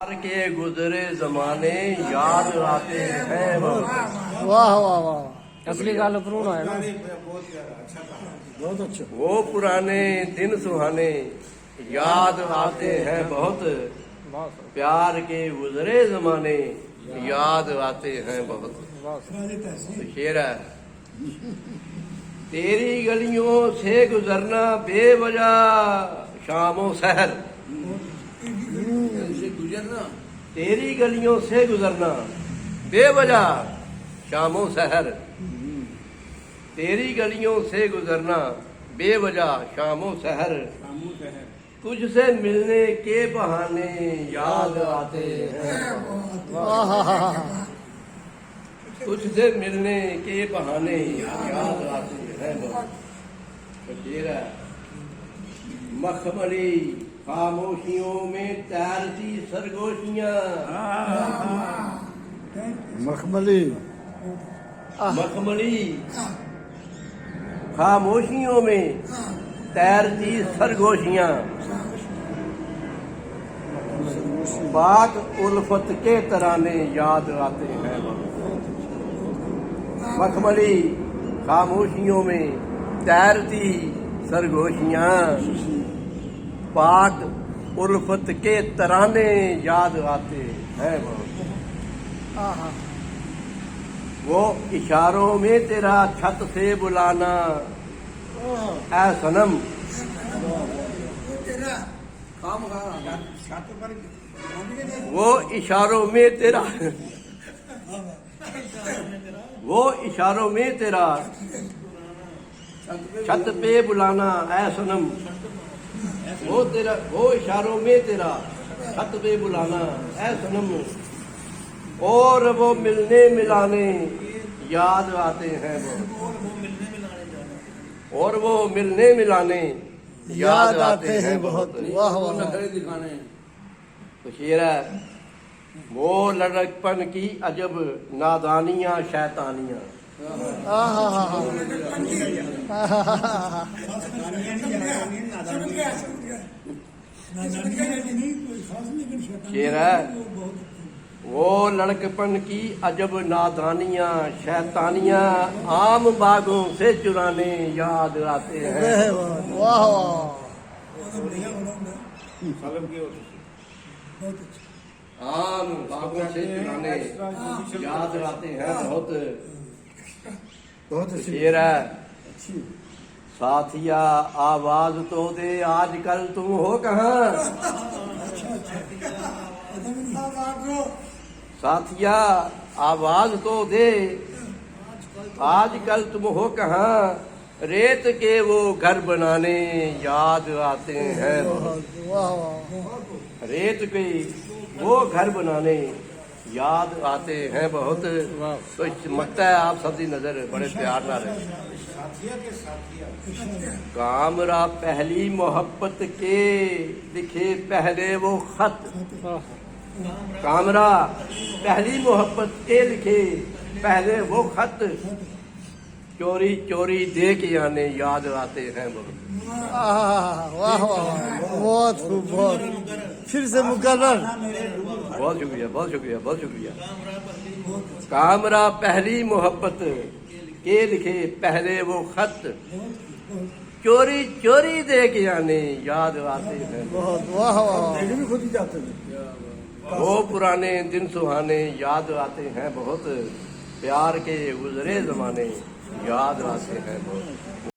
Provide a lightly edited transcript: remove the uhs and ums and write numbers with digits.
प्यार के गुजरे जमाने याद आते हैं वाह वाह वाह असली गल भरूणा है ना। बहुत अच्छा। वो पुराने दिन सुहाने याद आते हैं बहुत। प्यार के गुजरे जमाने याद आते हैं बहुत। तो शेर है, तेरी गलियों से गुजरना बेवजह शामों सहर, गुजरना तेरी गलियों से गुजरना बेवजह शामों सहर, तेरी गलियों से गुजरना बेवजह शामों सहर, तुझसे मिलने के बहाने याद आते हैं, तुझसे मिलने के बहाने याद आते हैं बहुत। तो शेर है, मखमली खामोशियों में तैरती सरगोशियां, मखमली मखमली खामोशियों में तैरती सरगोशियां, बात उल्फत के तराने याद आते हैं बहुत। मखमली खामोशियों में तैरती सरगोशियां, पाक उल्फत के तराने याद आते हैं बहुत। वो इशारों में तेरा छत से बुलाना ऐ सनम, वो इशारों में तेरा वो इशारों में तेरा छत पे बुलाना ऐ सनम, वो इशारों में तेरा छत पे बुलाना ऐ सनम, और वो मिलने मिलाने याद आते हैं वो, और वो मिलने मिलाने याद आते हैं बहुत। वाह वाह दिखाने। तो शेर है, वो लड़कपन की अजब नादानियां शैतानियां, शेर है, वो लड़कपन की अजब नादानियां शैतानियां आम बागों से चुराने याद आते हैं। वाह वाह आम बागों से चुराने याद आते हैं बहुत। बहुत अच्छी। शेर है, साथिया आवाज तो दे आजकल तुम हो कहाँ, साथिया आवाज तो दे आजकल तुम हो कहाँ, रेत के वो घर बनाने याद आते हैं बहुत। वाह वाह रेत के वो घर बनाने याद आते हैं बहुत। तो चमकता है आप सबकी नजर बड़े प्यार ना रहे। कामरा पहली मोहब्बत के लिखे पहले वो खत, कामरा पहली मोहब्बत के लिखे पहले वो खत, चोरी चोरी दे के आने याद आते हैं बहुत। वाह वाह बहुत खूब बहुत। फिर से मुकर्रर। बहुत शुक्रिया बहुत शुक्रिया बहुत शुक्रिया। कामरा पहली मोहब्बत के लिखे पहले वो खत, चोरी चोरी दे के आने याद आते हैं बहुत। वाह वाह भी खुद ही जाते थे। वो पुराने दिन सुहाने याद आते हैं बहुत। प्यार के गुजरे जमाने याद आते हैं बहुत।